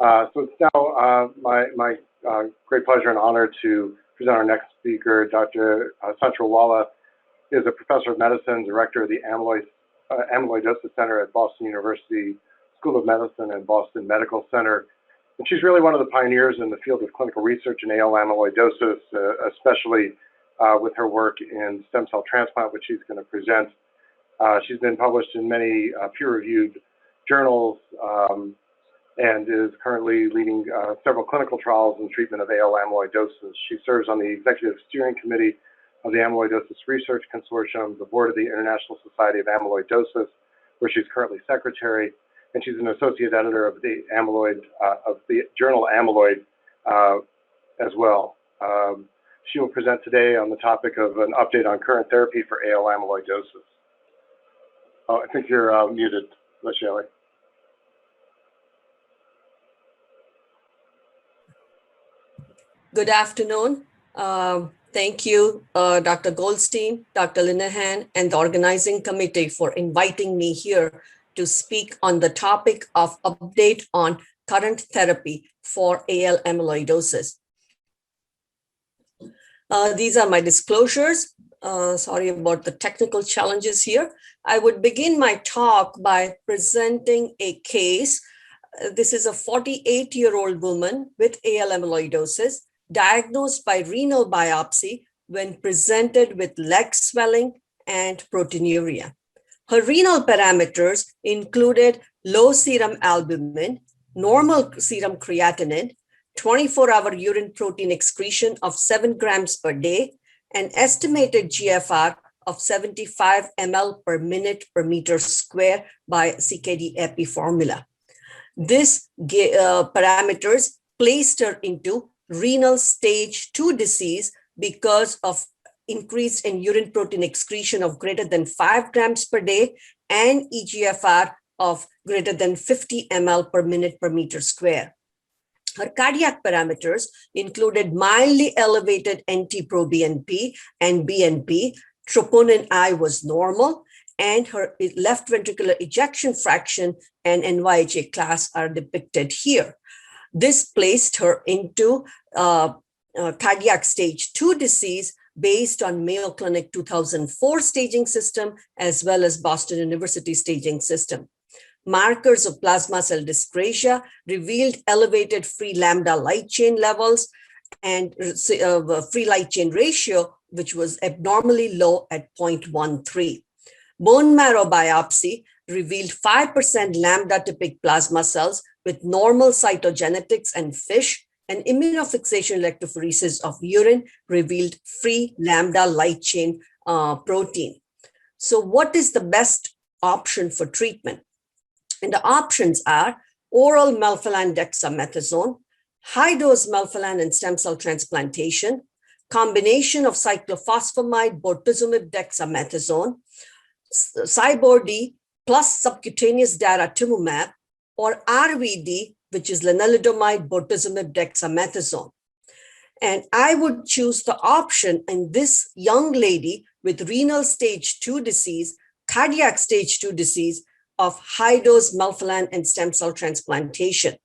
So it's now my great pleasure and honor to present our next speaker. Dr. Sanchorawala is a professor of medicine, director of the Amyloidosis Center at Boston University School of Medicine and Boston Medical Center. And she's really one of the pioneers in the field of clinical research in AL amyloidosis, especially with her work in stem cell transplant, which she's going to present. She's been published in many peer-reviewed journals and is currently leading several clinical trials in treatment of AL amyloidosis. She serves on the Executive Steering Committee of the Amyloidosis Research Consortium, the board of the International Society of Amyloidosis, where she's currently secretary, and she's an associate editor of the journal Amyloid as well. She will present today on the topic of an update on current therapy for AL amyloidosis. Oh, I think you're muted, Vaishali. Good afternoon. Thank you, Dr. Goldstein, Dr. Linehan, and the organizing committee for inviting me here to speak on the topic of update on current therapy for AL amyloidosis. These are my disclosures. Sorry about the technical challenges here. I would begin my talk by presenting a case. This is a 48-year-old woman with AL amyloidosis, diagnosed by renal biopsy when presented with leg swelling and proteinuria. Her renal parameters included low serum albumin, normal serum creatinine, 24-hour urine protein excretion of 7 grams per day, and estimated GFR of 75 ml per minute per meter square by CKD-EPI formula. This parameters placed her into renal stage 2 disease because of increase in urine protein excretion of greater than 5 grams per day and eGFR of greater than 50 ml per minute per meter square. Her cardiac parameters included mildly elevated NT-proBNP and BNP. Troponin I was normal, and her left ventricular ejection fraction and NYHA class are depicted here. This placed her into cardiac stage 2 disease based on Mayo Clinic 2004 staging system, as well as Boston University staging system. Markers of plasma cell dyscrasia revealed elevated free lambda light chain levels and free light chain ratio, which was abnormally low at 0.13. Bone marrow biopsy revealed 5% lambda typic plasma cells with normal cytogenetics and FISH, and immunofixation electrophoresis of urine revealed free lambda light chain protein. So what is the best option for treatment? And the options are oral melphalan dexamethasone, high-dose melphalan and stem cell transplantation, combination of cyclophosphamide, bortezomib, dexamethasone, CyBorD plus subcutaneous daratumumab, or RVD, which is lenalidomide, bortezomib, dexamethasone. And I would choose the option in this young lady with renal stage 2 disease, cardiac stage 2 disease, of high-dose melphalan and stem cell transplantation.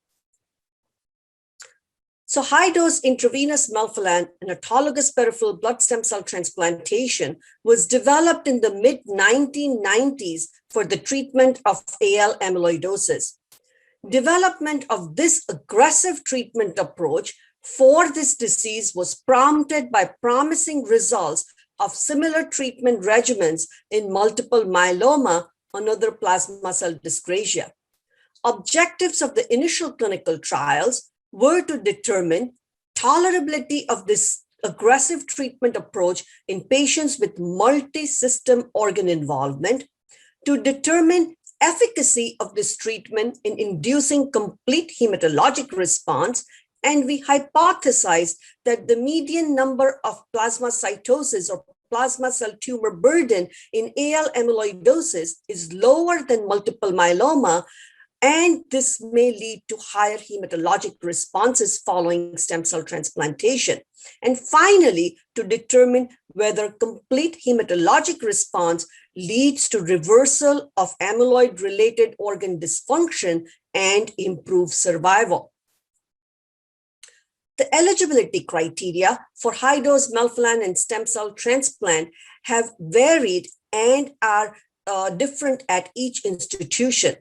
So high-dose intravenous melphalan and autologous peripheral blood stem cell transplantation was developed in the mid-1990s for the treatment of AL amyloidosis. Development of this aggressive treatment approach for this disease was prompted by promising results of similar treatment regimens in multiple myeloma, another plasma cell dyscrasia. Objectives of the initial clinical trials were to determine tolerability of this aggressive treatment approach in patients with multi-system organ involvement, to determine efficacy of this treatment in inducing complete hematologic response, and we hypothesized that the median number of plasmacytosis or plasma cell tumor burden in AL amyloidosis is lower than multiple myeloma, and this may lead to higher hematologic responses following stem cell transplantation. And finally, to determine whether complete hematologic response leads to reversal of amyloid-related organ dysfunction and improved survival. The eligibility criteria for high-dose melphalan and stem cell transplant have varied and are different at each institution.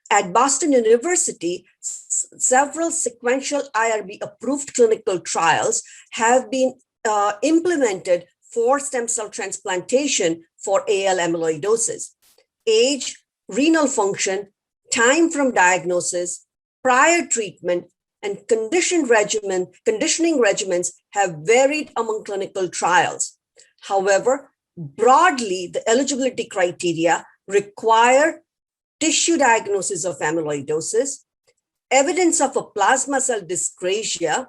At Boston University, several sequential IRB-approved clinical trials have been implemented for stem cell transplantation for AL amyloidosis. Age, renal function, time from diagnosis, prior treatment, and conditioning regimens have varied among clinical trials. However, broadly, the eligibility criteria require tissue diagnosis of amyloidosis, evidence of a plasma cell dyscrasia,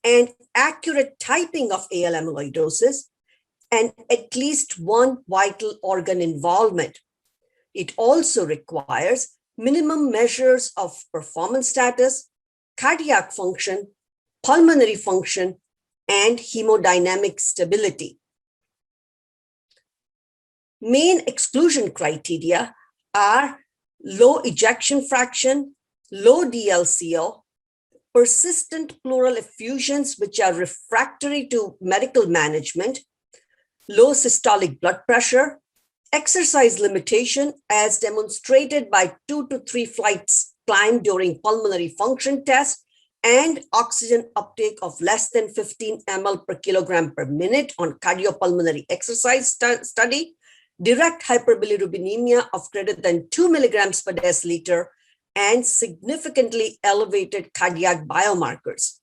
and accurate typing of AL amyloidosis, and at least one vital organ involvement. It also requires minimum measures of performance status, cardiac function, pulmonary function, and hemodynamic stability. Main exclusion criteria are low ejection fraction, low DLCO, persistent pleural effusions which are refractory to medical management, low systolic blood pressure, exercise limitation as demonstrated by 2 to 3 flights climbed during pulmonary function test, and oxygen uptake of less than 15 ml per kilogram per minute on cardiopulmonary exercise study, direct hyperbilirubinemia of greater than 2 milligrams per deciliter, and significantly elevated cardiac biomarkers.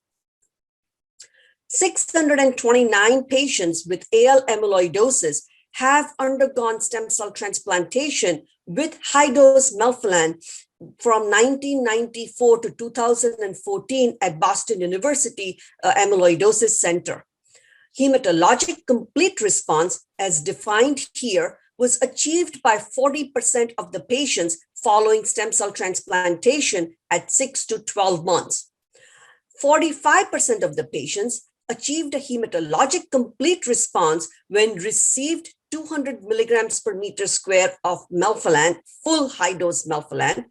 629 patients with AL amyloidosis have undergone stem cell transplantation with high-dose melphalan from 1994 to 2014 at Boston University Amyloidosis Center. Hematologic complete response, as defined here, was achieved by 40% of the patients following stem cell transplantation at 6 to 12 months. 45% of the patients achieved a hematologic complete response when received 200 milligrams per meter square of melphalan, full high-dose melphalan,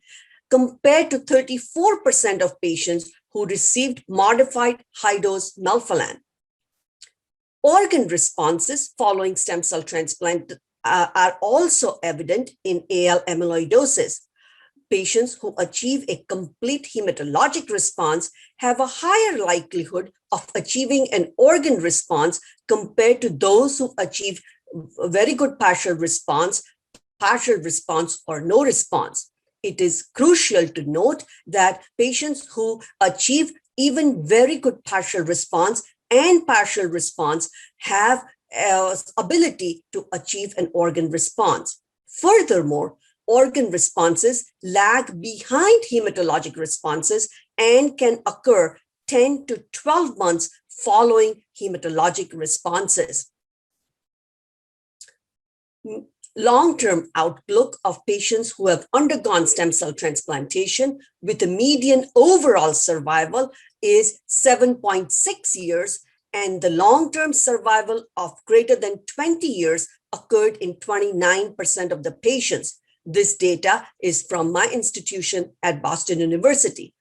compared to 34% of patients who received modified high-dose melphalan. Organ responses following stem cell transplant are also evident in AL amyloidosis. Patients who achieve a complete hematologic response have a higher likelihood of achieving an organ response compared to those who achieve a very good partial response, or no response. It is crucial to note that patients who achieve even very good partial response and partial response have ability to achieve an organ response. Furthermore, organ responses lag behind hematologic responses and can occur 10 to 12 months following hematologic responses. Long-term outlook of patients who have undergone stem cell transplantation with a median overall survival is 7.6 years, and the long-term survival of greater than 20 years occurred in 29% of the patients. This data is from my institution at Boston University.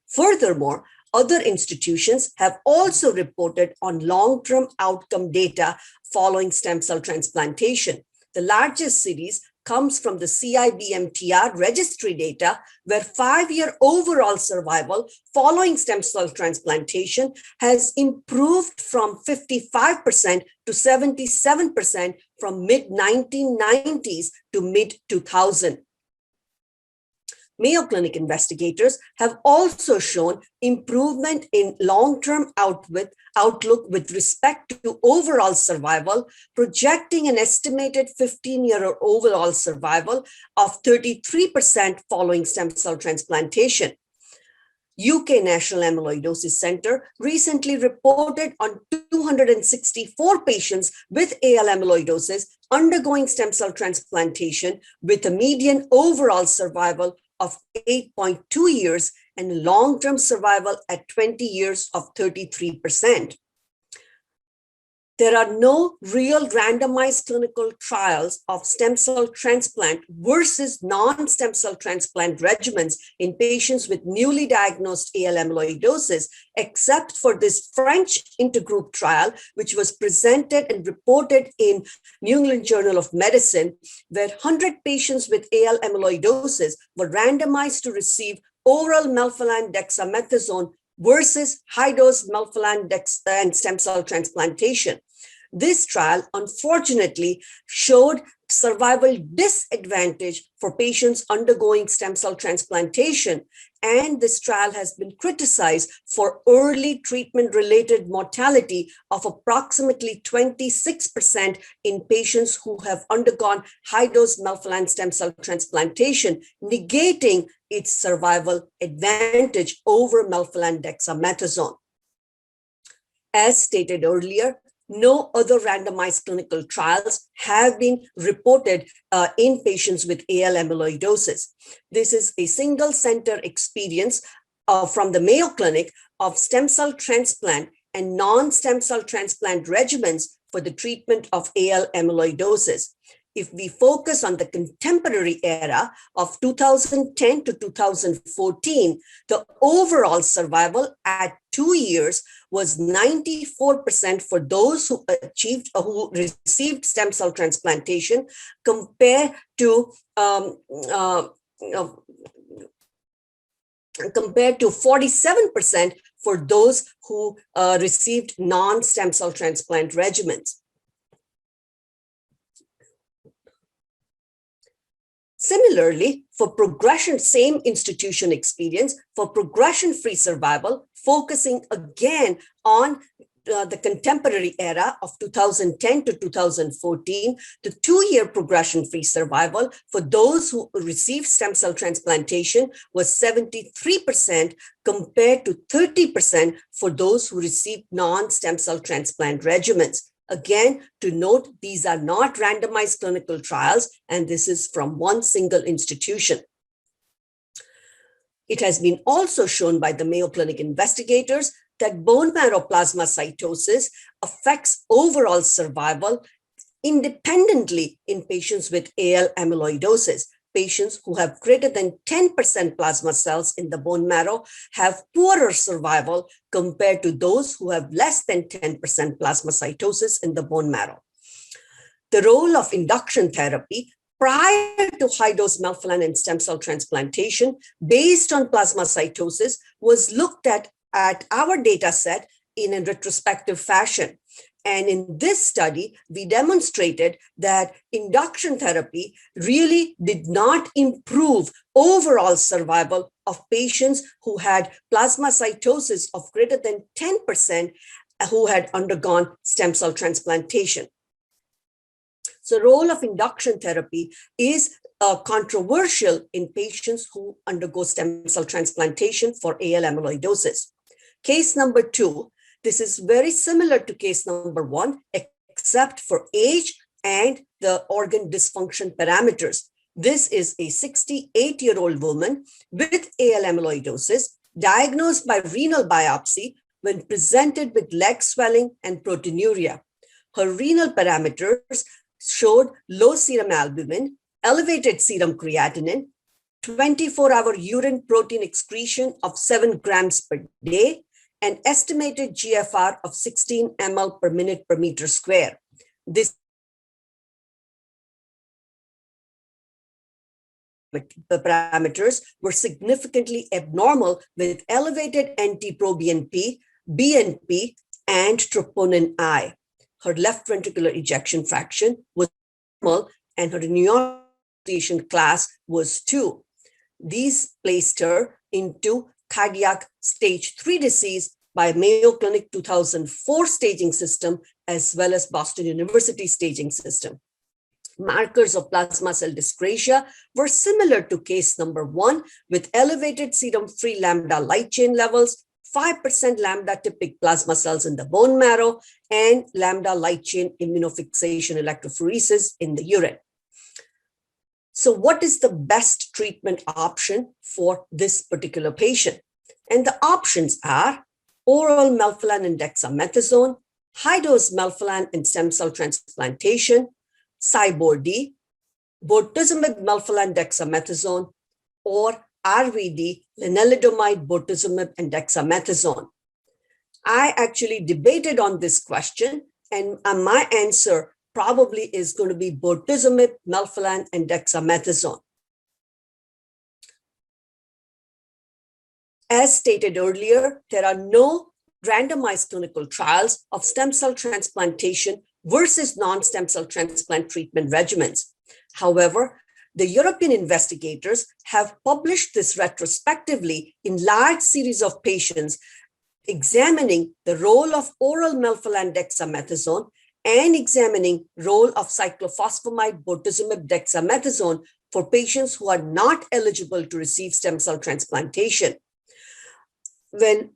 Furthermore, other institutions have also reported on long-term outcome data following stem cell transplantation. The largest series comes from the CIBMTR registry data, where 5-year overall survival following stem cell transplantation has improved from 55% to 77% from mid-1990s to mid-2000. Mayo Clinic investigators have also shown improvement in long-term outlook with respect to overall survival, projecting an estimated 15-year overall survival of 33% following stem cell transplantation. UK National Amyloidosis Center recently reported on 264 patients with AL amyloidosis undergoing stem cell transplantation with a median overall survival of 8.2 years and long-term survival at 20 years of 33%. There are no real randomized clinical trials of stem cell transplant versus non-stem cell transplant regimens in patients with newly diagnosed AL amyloidosis, except for this French intergroup trial, which was presented and reported in New England Journal of Medicine, where 100 patients with AL amyloidosis were randomized to receive oral melphalan dexamethasone versus high-dose melphalan and stem cell transplantation. This trial, unfortunately, showed survival disadvantage for patients undergoing stem cell transplantation, and this trial has been criticized for early treatment-related mortality of approximately 26% in patients who have undergone high-dose melphalan stem cell transplantation, negating its survival advantage over melphalan dexamethasone. As stated earlier, no other randomized clinical trials have been reported in patients with AL amyloidosis. This is a single center experience from the Mayo Clinic of stem cell transplant and non-stem cell transplant regimens for the treatment of AL amyloidosis. If we focus on the contemporary era of 2010 to 2014, the overall survival at 2 years was 94% for those who received stem cell transplantation, compared to 47% for those who received non-stem cell transplant regimens. Similarly, for progression, same institution experience, for progression-free survival, focusing again on the contemporary era of 2010 to 2014, the 2-year progression-free survival for those who received stem cell transplantation was 73% compared to 30% for those who received non-stem cell transplant regimens. Again, to note, these are not randomized clinical trials, and this is from one single institution. It has been also shown by the Mayo Clinic investigators that bone marrow plasmacytosis affects overall survival independently in patients with AL amyloidosis. Patients who have greater than 10% plasma cells in the bone marrow have poorer survival compared to those who have less than 10% plasmacytosis in the bone marrow. The role of induction therapy prior to high-dose melphalan and stem cell transplantation based on plasmacytosis was looked at our data set in a retrospective fashion. And in this study, we demonstrated that induction therapy really did not improve overall survival of patients who had plasmacytosis of greater than 10% who had undergone stem cell transplantation. So the role of induction therapy is controversial in patients who undergo stem cell transplantation for AL amyloidosis. Case number 2. This is very similar to case number 1, except for age and the organ dysfunction parameters. This is a 68-year-old woman with AL amyloidosis diagnosed by renal biopsy when presented with leg swelling and proteinuria. Her renal parameters showed low serum albumin, elevated serum creatinine, 24-hour urine protein excretion of 7 grams per day, an estimated GFR of 16 ml per minute per meter square. The parameters were significantly abnormal with elevated NT-proBNP, BNP, and troponin I. Her left ventricular ejection fraction was normal and her neurotization class was 2. These placed her into cardiac stage 3 disease by Mayo Clinic 2004 staging system, as well as Boston University staging system. Markers of plasma cell dyscrasia were similar to case number 1 with elevated serum free lambda light chain levels, 5% lambda typic plasma cells in the bone marrow, and lambda light chain immunofixation electrophoresis in the urine. So what is the best treatment option for this particular patient? And the options are oral melphalan and dexamethasone, high-dose melphalan and stem cell transplantation, CyBorD, bortezomib melphalan dexamethasone, or RVD, lenalidomide, bortezomib, and dexamethasone. I actually debated on this question, and my answer probably is going to be bortezomib, melphalan, and dexamethasone. As stated earlier, there are no randomized clinical trials of stem cell transplantation versus non-stem cell transplant treatment regimens. However, the European investigators have published this retrospectively in large series of patients examining the role of oral melphalan dexamethasone and examining role of cyclophosphamide bortezomib dexamethasone for patients who are not eligible to receive stem cell transplantation. When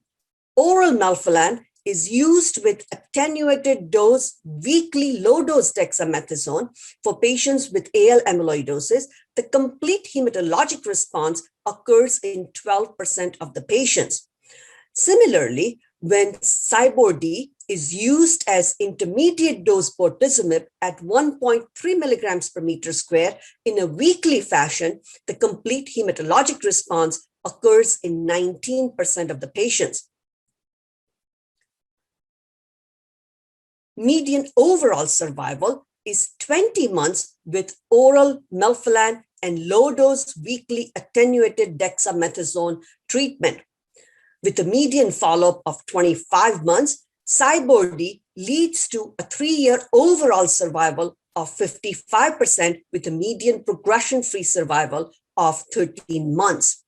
oral melphalan is used with attenuated dose, weekly low-dose dexamethasone for patients with AL amyloidosis, the complete hematologic response occurs in 12% of the patients. Similarly, when CyBorD is used as intermediate dose bortezomib at 1.3 milligrams per meter square in a weekly fashion, the complete hematologic response occurs in 19% of the patients. Median overall survival is 20 months with oral melphalan and low-dose weekly attenuated dexamethasone treatment. With a median follow-up of 25 months, CyBorD leads to a 3-year overall survival of 55% with a median progression-free survival of 13 months.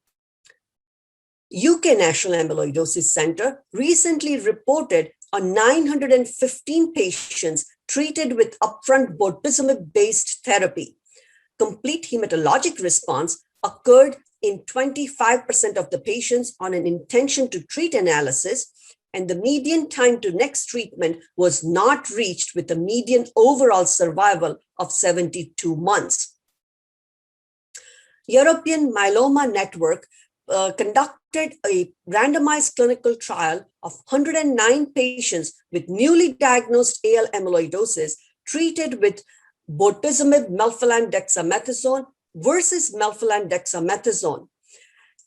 UK National Amyloidosis Center recently reported on 915 patients treated with upfront bortezomib-based therapy. Complete hematologic response occurred in 25% of the patients on an intention to treat analysis, and the median time to next treatment was not reached with a median overall survival of 72 months. European Myeloma Network conducted a randomized clinical trial of 109 patients with newly diagnosed AL amyloidosis treated with bortezomib melphalan dexamethasone versus melphalan dexamethasone.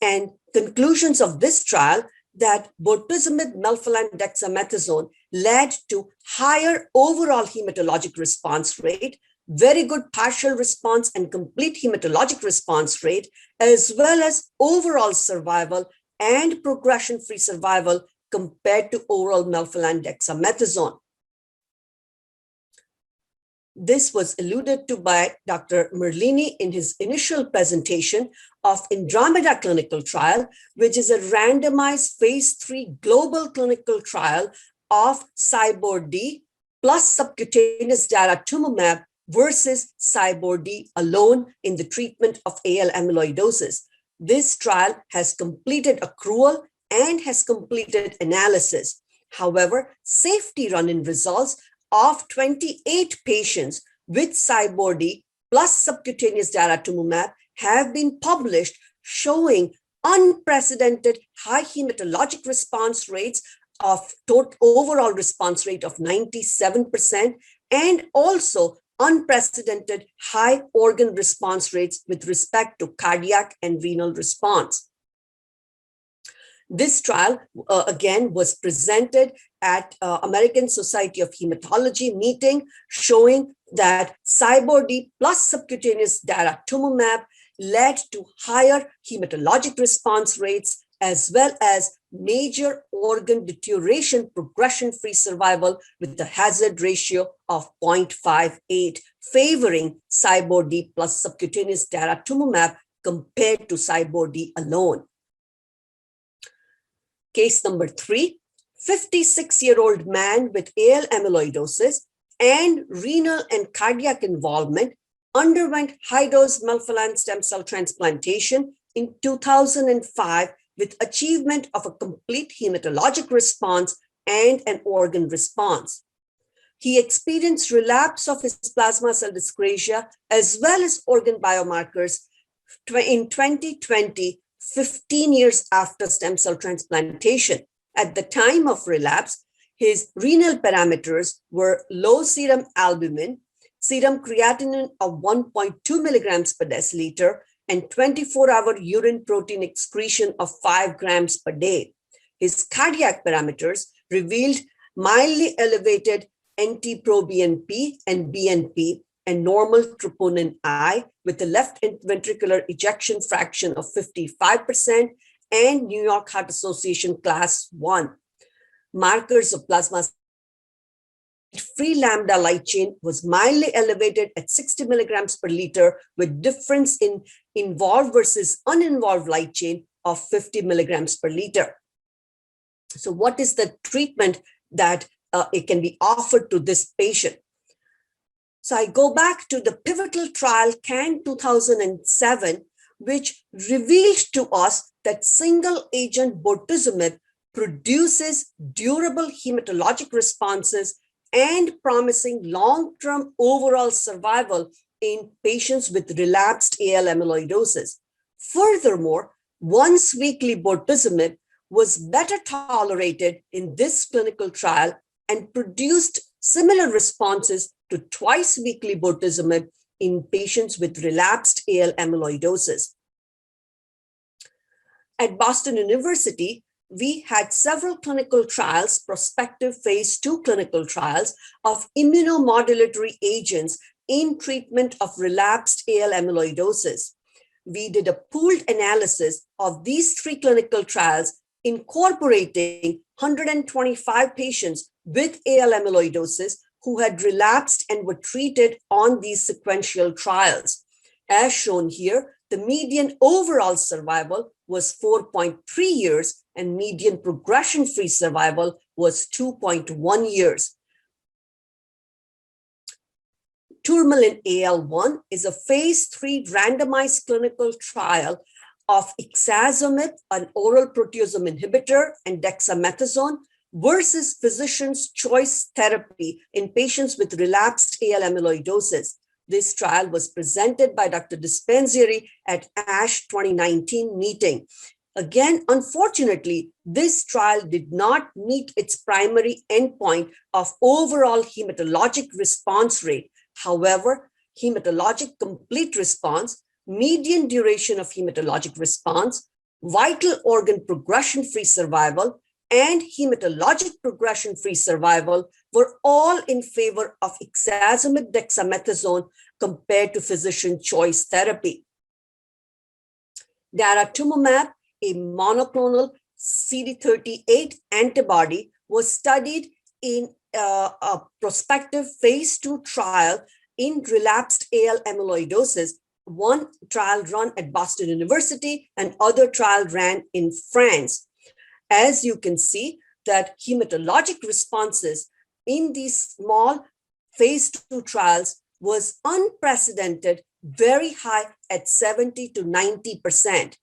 And conclusions of this trial that bortezomib melphalan dexamethasone led to higher overall hematologic response rate, very good partial response and complete hematologic response rate, as well as overall survival and progression-free survival compared to oral melphalan dexamethasone. This was alluded to by Dr. Merlini in his initial presentation of Andromeda clinical trial, which is a randomized phase 3 global clinical trial of CyBorD plus subcutaneous daratumumab versus CyBorD alone in the treatment of AL amyloidosis. This trial has completed accrual and has completed analysis. However, safety run-in results of 28 patients with CyBorD plus subcutaneous daratumumab have been published, showing unprecedented high hematologic response rates of total overall response rate of 97% and also unprecedented high organ response rates with respect to cardiac and renal response. This trial, again, was presented at American Society of Hematology meeting, showing that CyBorD plus subcutaneous daratumumab led to higher hematologic response rates, as well as major organ deterioration progression-free survival with a hazard ratio of 0.58, favoring CyBorD plus subcutaneous daratumumab compared to CyBorD alone. Case number 3, 56-year-old man with AL amyloidosis and renal and cardiac involvement underwent high-dose melphalan stem cell transplantation in 2005 with achievement of a complete hematologic response and an organ response. He experienced relapse of his plasma cell dyscrasia as well as organ biomarkers in 2020, 15 years after stem cell transplantation. At the time of relapse, His renal parameters were low serum albumin, serum creatinine of 1.2 milligrams per deciliter, and 24-hour urine protein excretion of 5 grams per day. His cardiac parameters revealed mildly elevated NT-proBNP and BNP and normal troponin I with a left ventricular ejection fraction of 55% and New York Heart Association class 1. Markers of plasma free lambda light chain was mildly elevated at 60 milligrams per liter with difference in involved versus uninvolved light chain of 50 milligrams per liter. So what is the treatment that it can be offered to this patient? So I go back to the pivotal trial CAN 2007, which revealed to us that single agent bortezomib produces durable hematologic responses and promising long-term overall survival in patients with relapsed AL amyloidosis. Furthermore, once-weekly bortezomib was better tolerated in this clinical trial and produced similar responses to twice-weekly bortezomib in patients with relapsed AL amyloidosis. At Boston University, we had several clinical trials, prospective phase 2 clinical trials of immunomodulatory agents in treatment of relapsed AL amyloidosis. We did a pooled analysis of these 3 clinical trials incorporating 125 patients with AL amyloidosis who had relapsed and were treated on these sequential trials. As shown here, the median overall survival was 4.3 years and median progression-free survival was 2.1 years. TOURMALINE-AL1 is a phase 3 randomized clinical trial of Ixazomib, an oral proteasome inhibitor, and dexamethasone versus physician's choice therapy in patients with relapsed AL amyloidosis. This trial was presented by Dr. Dispenzieri at ASH 2019 meeting. Again, unfortunately, this trial did not meet its primary endpoint of overall hematologic response rate. However, hematologic complete response, median duration of hematologic response, vital organ progression-free survival, and hematologic progression-free survival were all in favor of Ixazomib dexamethasone compared to physician choice therapy. Daratumumab, a monoclonal CD38 antibody, was studied in a prospective phase 2 trial in relapsed AL amyloidosis. One trial run at Boston University and other trial ran in France. As you can see, that hematologic responses in these small phase 2 trials was unprecedented, very high at 70 to 90%.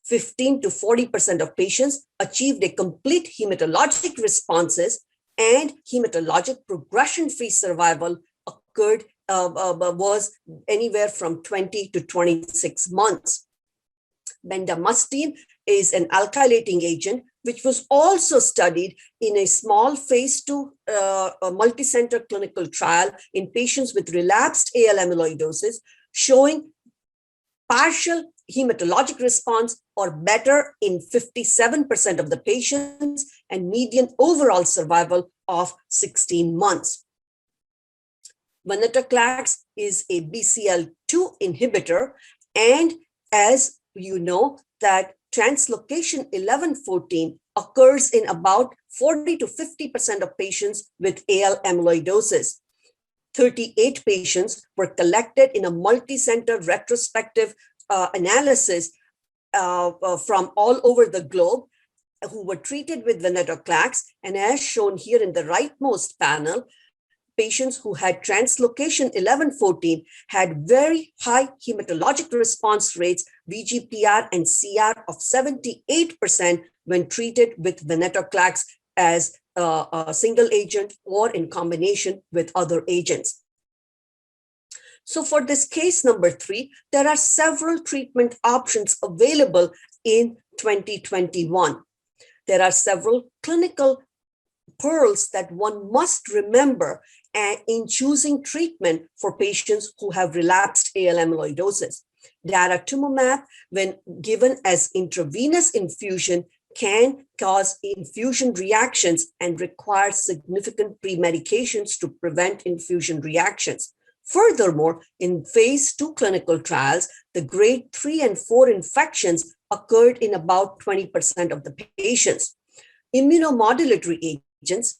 15 to 40% of patients achieved a complete hematologic responses, and hematologic progression-free survival occurred was anywhere from 20 to 26 months. Bendamustine is an alkylating agent, which was also studied in a small phase 2 multi-center clinical trial in patients with relapsed AL amyloidosis, showing partial hematologic response or better in 57% of the patients and median overall survival of 16 months. Venetoclax is a BCL2 inhibitor, and as you know, that translocation 1114 occurs in about 40 to 50% of patients with AL amyloidosis. 38 patients were collected in a multi-center retrospective analysis from all over the globe who were treated with Venetoclax, and as shown here in the rightmost panel, patients who had translocation 1114 had very high hematologic response rates, VGPR and CR of 78% when treated with Venetoclax as a single agent or in combination with other agents. So for this case number 3, there are several treatment options available in 2021. There are several clinical pearls that one must remember in choosing treatment for patients who have relapsed AL amyloidosis. Daratumumab, when given as intravenous infusion, can cause infusion reactions and require significant pre-medications to prevent infusion reactions. Furthermore, in phase 2 clinical trials, the grade 3 and 4 infections occurred in about 20% of the patients. Immunomodulatory agents,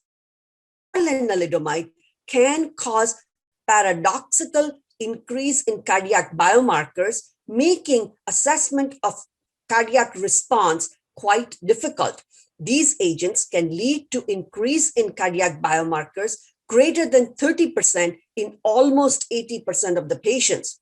lenalidomide, can cause paradoxical increase in cardiac biomarkers, making assessment of cardiac response quite difficult. These agents can lead to increase in cardiac biomarkers greater than 30% in almost 80% of the patients.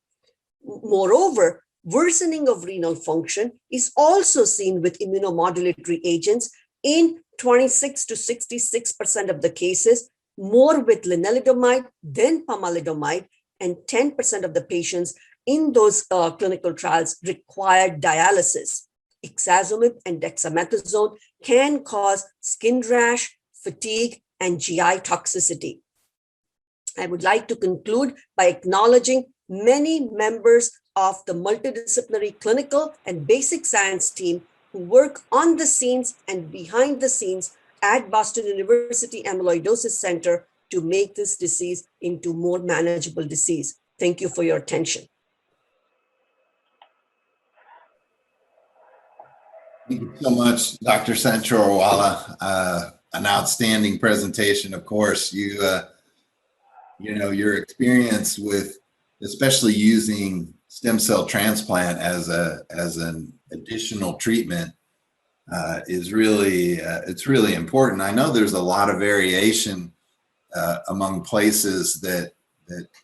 Moreover, worsening of renal function is also seen with immunomodulatory agents in 26 to 66% of the cases, more with lenalidomide than pomalidomide, and 10% of the patients in those clinical trials required dialysis. Ixazomib and dexamethasone can cause skin rash, fatigue, and GI toxicity. I would like to conclude by acknowledging many members of the multidisciplinary clinical and basic science team who work on the scenes and behind the scenes at Boston University Amyloidosis Center to make this disease into more manageable disease. Thank you for your attention. Thank you so much, Dr. Sanchorawala. An outstanding presentation. Of course, you know, your experience with especially using stem cell transplant as an additional treatment is really it's really important. I know there's a lot of variation among places that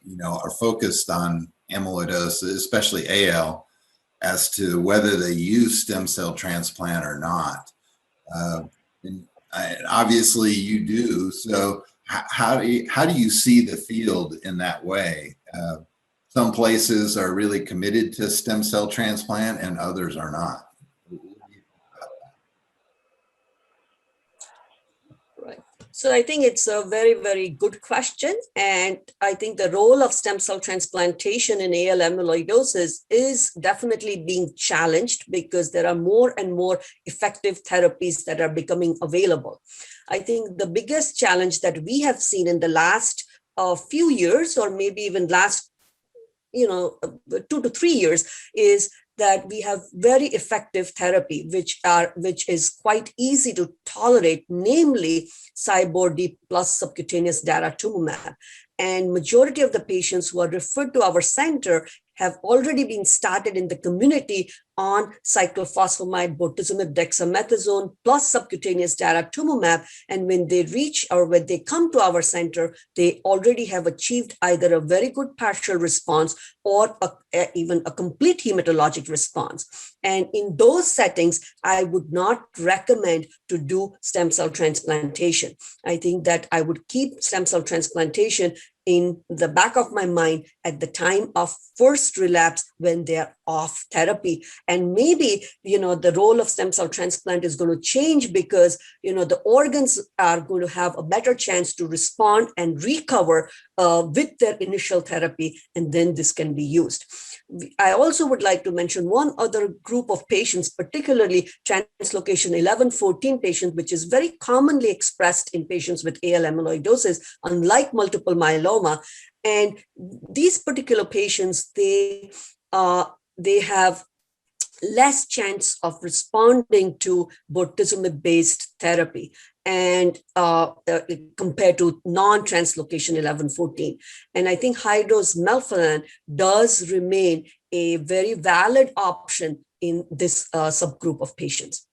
you know are focused on amyloidosis, especially AL, as to whether they use stem cell transplant or not. And obviously you do. So how do you see the field in that way? Some places are really committed to stem cell transplant and others are not. Right. So I think it's a very, very good question. And I think the role of stem cell transplantation in AL amyloidosis is definitely being challenged because there are more and more effective therapies that are becoming available. I think the biggest challenge that we have seen in the last few years, or maybe even last 2 to 3 years, is that we have very effective therapy, which is quite easy to tolerate, namely CyBorD plus subcutaneous daratumumab. And majority of the patients who are referred to our center have already been started in the community on cyclophosphamide, bortezomib, dexamethasone plus subcutaneous daratumumab. And when they reach or when they come to our center, they already have achieved either a very good partial response or even a complete hematologic response. And in those settings, I would not recommend to do stem cell transplantation. I think that I would keep stem cell transplantation in the back of my mind at the time of first relapse when they're off therapy. And maybe, the role of stem cell transplant is going to change because, the organs are going to have a better chance to respond and recover with their initial therapy, and then this can be used. I also would like to mention one other group of patients, particularly translocation 11-14 patients, which is very commonly expressed in patients with AL amyloidosis, unlike multiple myeloma. And these particular patients, they have less chance of responding to bortezomib-based therapy and compared to non-translocation 11-14. And I think high-dose melphalan does remain a very valid option in this subgroup of patients.